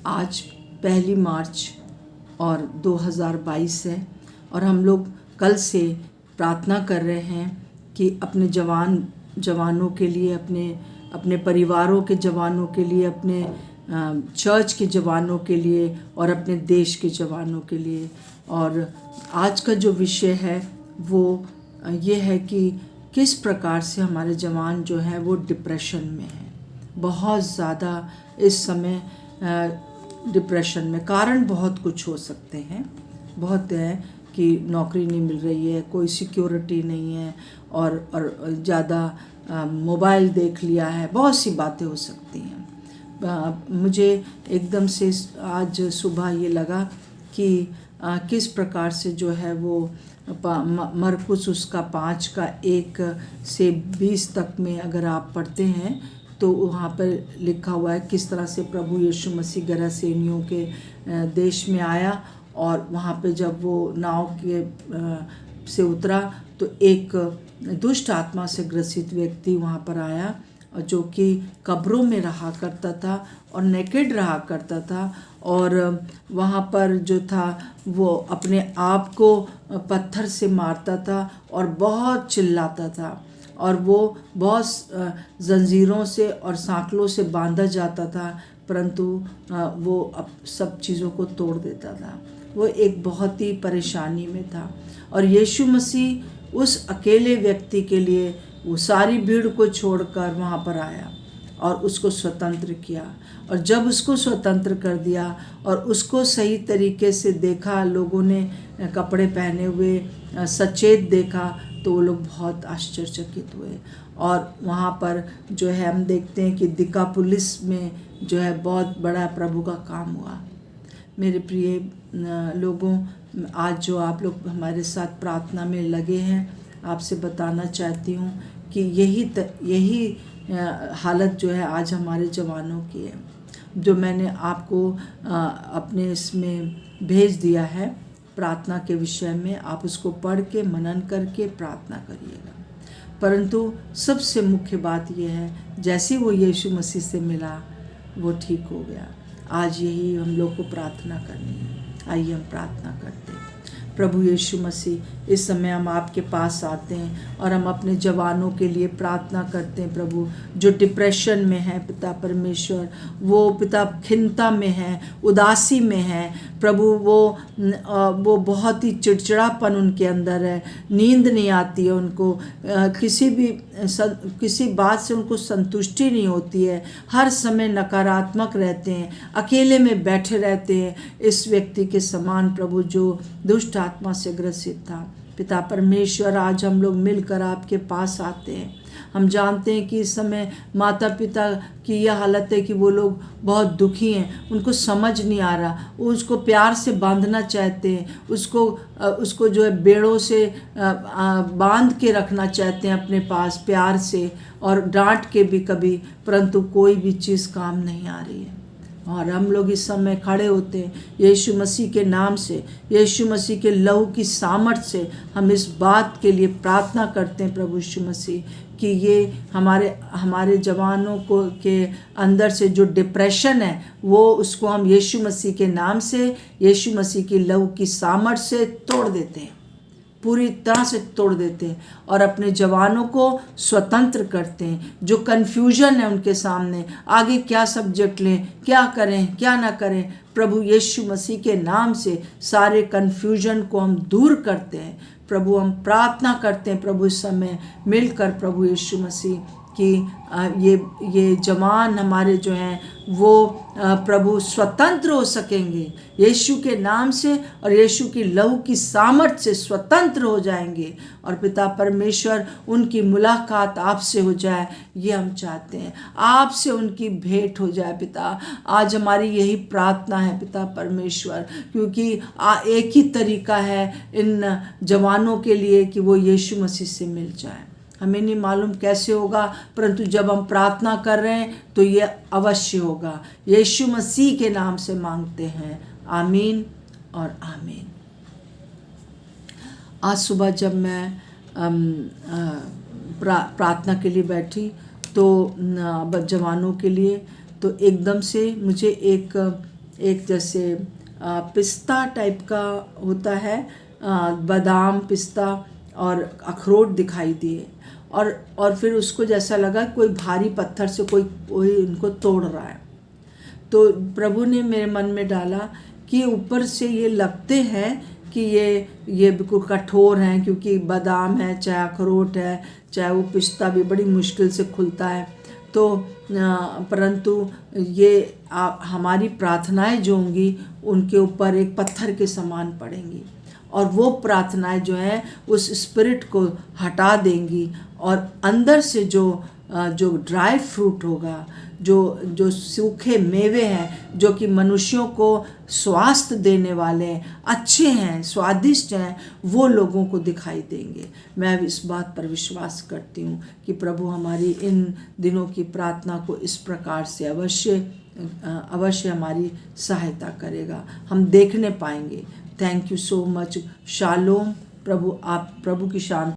आज 1 मार्च और 2022 है और हम लोग कल से प्रार्थना कर रहे हैं कि अपने जवानों के लिए, अपने परिवारों के जवानों के लिए, अपने चर्च के जवानों के लिए और अपने देश के जवानों के लिए। और आज का जो विषय है वो ये है कि किस प्रकार से हमारे जवान जो हैं वो डिप्रेशन में हैं। बहुत ज़्यादा इस समय डिप्रेशन में कारण बहुत कुछ हो सकते हैं। बहुत है कि नौकरी नहीं मिल रही है, कोई सिक्योरिटी नहीं है और ज़्यादा मोबाइल देख लिया है, बहुत सी बातें हो सकती हैं। मुझे एकदम से आज सुबह ये लगा कि किस प्रकार से जो है वो मरकुस उसका 5 का 1 से 20 तक में अगर आप पढ़ते हैं तो वहाँ पर लिखा हुआ है किस तरह से प्रभु यीशु मसीह गरासेनियों के देश में आया। और वहाँ पे जब वो नाव के से उतरा तो एक दुष्ट आत्मा से ग्रसित व्यक्ति वहाँ पर आया, जो कि कब्रों में रहा करता था और नेकेड रहा करता था। और वहाँ पर जो था वो अपने आप को पत्थर से मारता था और बहुत चिल्लाता था और वो बहुत जंजीरों से और सांकलों से बांधा जाता था, परंतु वो अब सब चीज़ों को तोड़ देता था। वो एक बहुत ही परेशानी में था और यीशु मसीह उस अकेले व्यक्ति के लिए वो सारी भीड़ को छोड़कर वहाँ पर आया और उसको स्वतंत्र किया। और जब उसको स्वतंत्र कर दिया और उसको सही तरीके से देखा, लोगों ने कपड़े पहने हुए सचेत देखा, तो वो लोग बहुत आश्चर्यचकित हुए। और वहाँ पर जो है हम देखते हैं कि दिकापुलिस में जो है बहुत बड़ा प्रभु का काम हुआ। मेरे प्रिय लोगों, आज जो आप लोग हमारे साथ प्रार्थना में लगे हैं, आपसे बताना चाहती हूँ कि यही हालत जो है आज हमारे जवानों की है। जो मैंने आपको अपने इसमें भेज दिया है प्रार्थना के विषय में, आप उसको पढ़ के मनन करके प्रार्थना करिएगा। परंतु सबसे मुख्य बात यह है, जैसे वो यीशु मसीह से मिला वो ठीक हो गया। आज यही हम लोग को प्रार्थना करनी है। आइए हम प्रार्थना करते हैं। प्रभु यीशु मसीह, इस समय हम आपके पास आते हैं और हम अपने जवानों के लिए प्रार्थना करते हैं। प्रभु, जो डिप्रेशन में है पिता परमेश्वर, वो पिता खिन्नता में है, उदासी में है प्रभु, वो बहुत ही चिड़चिड़ापन उनके अंदर है, नींद नहीं आती है उनको, किसी बात से उनको संतुष्टि नहीं होती है, हर समय नकारात्मक रहते हैं, अकेले में बैठे रहते हैं। इस व्यक्ति के समान प्रभु जो दुष्ट आत्मा से ग्रसित था, पिता परमेश्वर, आज हम लोग मिलकर आपके पास आते हैं। हम जानते हैं कि इस समय माता पिता की यह हालत है कि वो लोग बहुत दुखी हैं, उनको समझ नहीं आ रहा, वो उसको प्यार से बांधना चाहते हैं, उसको जो है बेड़ों से बांध के रखना चाहते हैं अपने पास प्यार से और डांट के भी कभी, परंतु कोई भी चीज़ काम नहीं आ रही है। और हम लोग इस समय खड़े होते हैं यीशु मसीह के नाम से, यीशु मसीह के लहू की सामर्थ से हम इस बात के लिए प्रार्थना करते हैं प्रभु यीशु मसीह कि ये हमारे जवानों को के अंदर से जो डिप्रेशन है वो उसको हम यीशु मसीह के नाम से, यीशु मसीह की लहू की सामर्थ से तोड़ देते हैं, पूरी तरह से तोड़ देते हैं और अपने जवानों को स्वतंत्र करते हैं। जो कन्फ्यूजन है उनके सामने, आगे क्या सब्जेक्ट लें, क्या करें क्या ना करें, प्रभु यीशु मसीह के नाम से सारे कन्फ्यूजन को हम दूर करते हैं। प्रभु, हम प्रार्थना करते हैं प्रभु इस समय मिलकर प्रभु यीशु मसीह कि ये जवान हमारे जो हैं वो प्रभु स्वतंत्र हो सकेंगे यीशु के नाम से और यीशु की लहू की सामर्थ से स्वतंत्र हो जाएंगे। और पिता परमेश्वर, उनकी मुलाकात आपसे हो जाए, ये हम चाहते हैं, आपसे उनकी भेंट हो जाए पिता। आज हमारी यही प्रार्थना है पिता परमेश्वर, क्योंकि एक ही तरीका है इन जवानों के लिए कि वो यीशु मसीह से मिल जाए। हमें नहीं मालूम कैसे होगा, परंतु जब हम प्रार्थना कर रहे हैं तो ये अवश्य होगा। यीशु मसीह के नाम से मांगते हैं, आमीन और आमीन। आज सुबह जब मैं प्रार्थना के लिए बैठी तो जवानों के लिए, तो एकदम से मुझे एक एक जैसे पिस्ता टाइप का होता है, बादाम पिस्ता और अखरोट दिखाई दिए, और फिर उसको जैसा लगा कोई भारी पत्थर से कोई उनको तोड़ रहा है। तो प्रभु ने मेरे मन में डाला कि ऊपर से ये लगते हैं कि ये बिल्कुल कठोर हैं, क्योंकि बादाम है, चाहे अखरोट है, चाहे वो पिस्ता भी बड़ी मुश्किल से खुलता है। तो परंतु ये हमारी प्रार्थनाएं जो होंगी उनके ऊपर एक पत्थर के समान पड़ेंगी, और वो प्रार्थनाएं जो हैं उस स्पिरिट को हटा देंगी, और अंदर से जो ड्राई फ्रूट होगा, जो सूखे मेवे हैं, जो कि मनुष्यों को स्वास्थ्य देने वाले हैं, अच्छे हैं, स्वादिष्ट हैं, वो लोगों को दिखाई देंगे। मैं इस बात पर विश्वास करती हूँ कि प्रभु हमारी इन दिनों की प्रार्थना को इस प्रकार से अवश्य हमारी सहायता करेगा, हम देखने पाएंगे। Thank you so much. शालोम। प्रभु की शांति